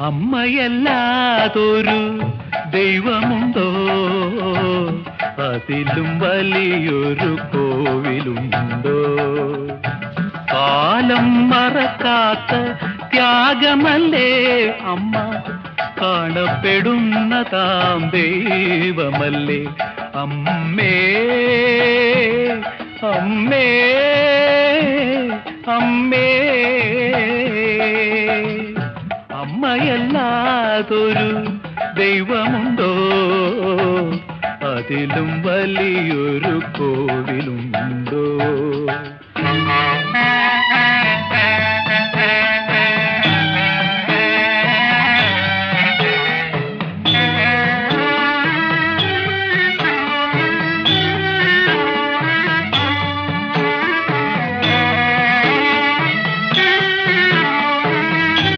അമ്മയല്ലാതൊരു ദൈവമുണ്ടോ? അതിലും വലിയൊരു കോവിലുണ്ടോ? കാലം മറക്കാത്ത ത്യാഗമല്ലേ അമ്മ, കാണപ്പെടുന്നതാം ദൈവമല്ലേ അമ്മേ, അമ്മേ, അമ്മേ. അമ്മയല്ലാതൊരു ദൈവമുണ്ടോ? അതിലും വലിയൊരു കോവിലുണ്ടോ?